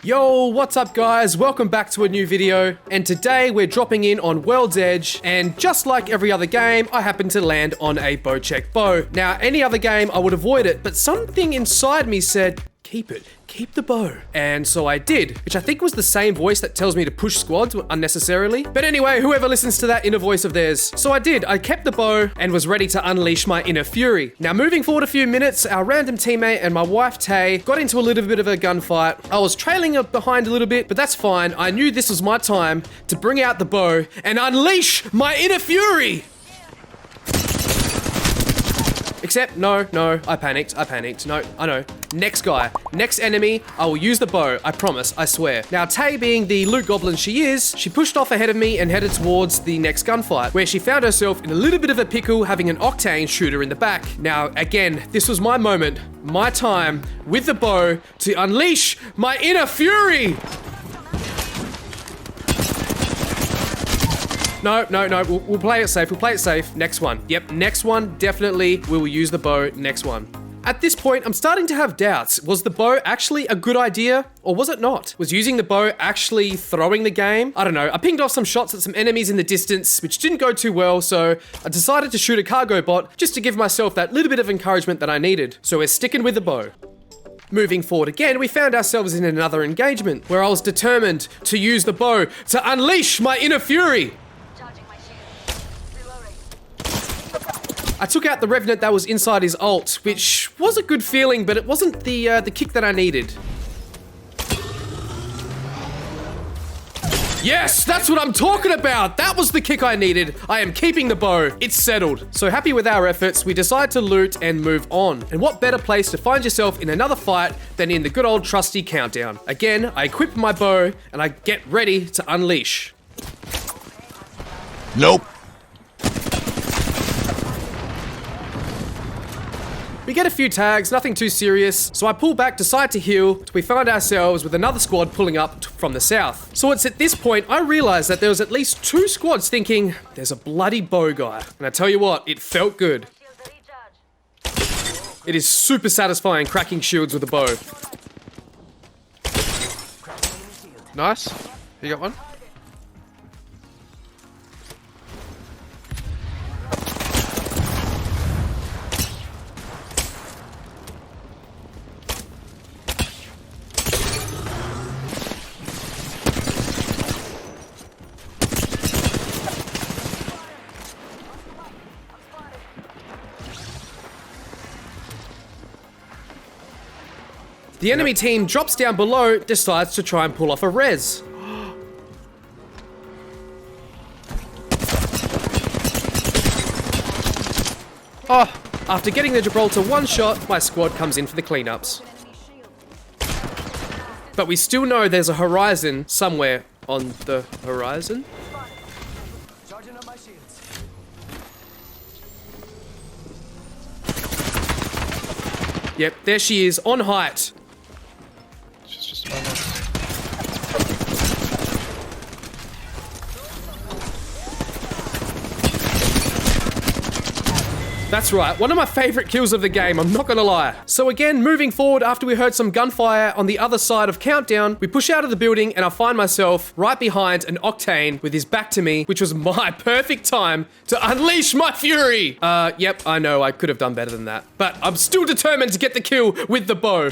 Yo, what's up guys? Welcome back to a new video, and today we're dropping in on World's Edge, and just like every other game, I happen to land on a Bocek Bow. Now, any other game I would avoid it, but something inside me said, keep it. Keep the bow. And so I did, which I think was the same voice that tells me to push squads unnecessarily. But anyway, whoever listens to that inner voice of theirs. So I did. I kept the bow and was ready to unleash my inner fury. Now, moving forward a few minutes, our random teammate and my wife, Tayy, got into a little bit of a gunfight. I was trailing up behind a little bit, but that's fine. I knew this was my time to bring out the bow and unleash my inner fury. Except, no, I panicked. No, I know. Next guy, next enemy, I will use the bow, I promise, I swear. Now, Tayy, being the loot goblin she is, she pushed off ahead of me and headed towards the next gunfight, where she found herself in a little bit of a pickle having an octane shooter in the back. Now, again, this was my moment, my time, with the bow, to unleash my inner fury! No, we'll play it safe, Next one. Yep, next one, definitely, we will use the bow, next one. At this point, I'm starting to have doubts. Was the bow actually a good idea, or was it not? Was using the bow actually throwing the game? I don't know. I pinged off some shots at some enemies in the distance, which didn't go too well, so I decided to shoot a cargo bot just to give myself that little bit of encouragement that I needed. So we're sticking with the bow. Moving forward again, we found ourselves in another engagement, where I was determined to use the bow to unleash my inner fury. I took out the Revenant that was inside his ult, which was a good feeling, but it wasn't the kick that I needed. Yes, that's what I'm talking about! That was the kick I needed. I am keeping the bow. It's settled. So happy with our efforts, we decide to loot and move on. And what better place to find yourself in another fight than in the good old trusty countdown. Again, I equip my bow and I get ready to unleash. Nope. We get a few tags, nothing too serious, so I pull back, decide to heal, till we find ourselves with another squad pulling up from the south. So it's at this point I realized that there was at least 2 squads thinking, there's a bloody bow guy. And I tell you what, it felt good. It is super satisfying cracking shields with a bow. Nice. You got one? The enemy team drops down below, decides to try and pull off a res. Oh, after getting the Gibraltar one shot, my squad comes in for the cleanups. But we still know there's a horizon somewhere on the horizon. Yep, there she is, on height. That's right, one of my favorite kills of the game, I'm not gonna lie. So again, moving forward after we heard some gunfire on the other side of Countdown, we push out of the building and I find myself right behind an Octane with his back to me, which was my perfect time to unleash my fury. Yep, I know, I could have done better than that. But I'm still determined to get the kill with the bow.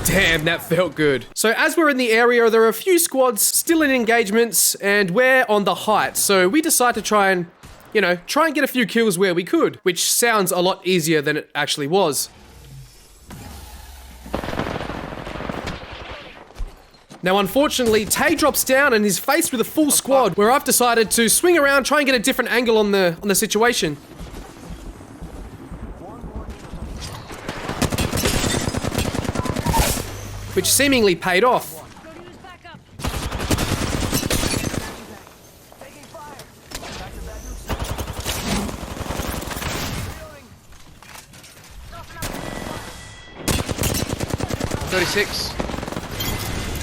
Damn, that felt good. So as we're in the area, there are a few squads still in engagements and we're on the height. So we decide to try and get a few kills where we could, which sounds a lot easier than it actually was. Now, unfortunately, Tayy drops down and is faced with a full squad where I've decided to swing around, try and get a different angle on the situation. Which seemingly paid off.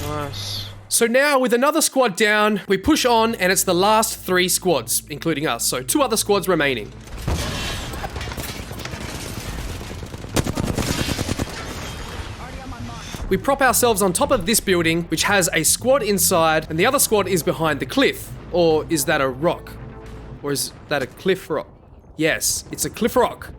Nice. So now, with another squad down, we push on, and it's the last 3 squads, including us. So 2 other squads remaining. We prop ourselves on top of this building, which has a squad inside, and the other squad is behind the cliff. Or is that a rock? Or is that a cliff rock? Yes, it's a cliff rock.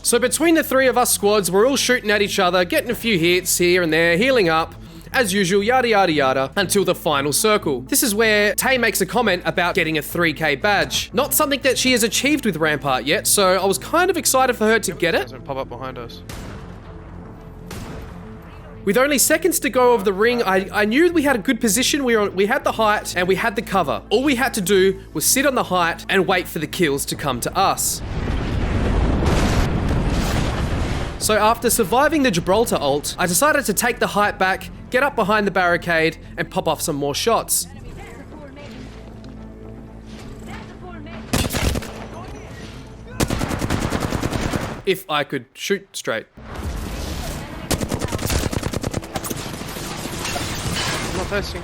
So between the three of us squads, we're all shooting at each other, getting a few hits here and there, healing up, as usual, yada yada yada, until the final circle. This is where Tayy makes a comment about getting a 3K badge. Not something that she has achieved with Rampart yet, so I was kind of excited for her to get it. Doesn't pop up behind us. With only seconds to go of the ring, I knew we had a good position. We had the height and we had the cover. All we had to do was sit on the height and wait for the kills to come to us. So after surviving the Gibraltar ult, I decided to take the height back, get up behind the barricade, and pop off some more shots. If I could shoot straight. I'm not thirsty.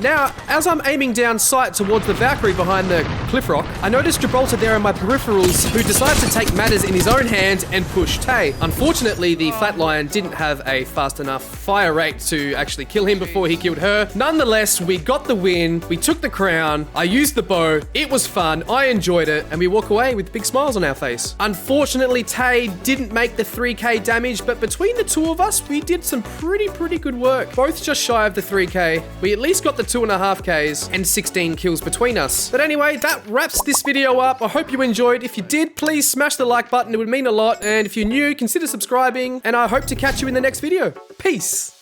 Now, as I'm aiming down sight towards the Valkyrie behind the cliff rock, I noticed Gibraltar there in my peripherals, who decided to take matters in his own hands and push Tayy. Unfortunately, the Flatlion didn't have a fast enough fire rate to actually kill him before he killed her. Nonetheless, we got the win, we took the crown, I used the bow, it was fun, I enjoyed it, and we walk away with big smiles on our face. Unfortunately, Tayy didn't make the 3K damage, but between the two of us, we did some pretty good work. Both just shy of the 3K. We at least got the 2.5Ks and 16 kills between us. But anyway, that wraps this video up. I hope you enjoyed. If you did, please smash the like button. It would mean a lot. And if you're new, consider subscribing. And I hope to catch you in the next video. Peace.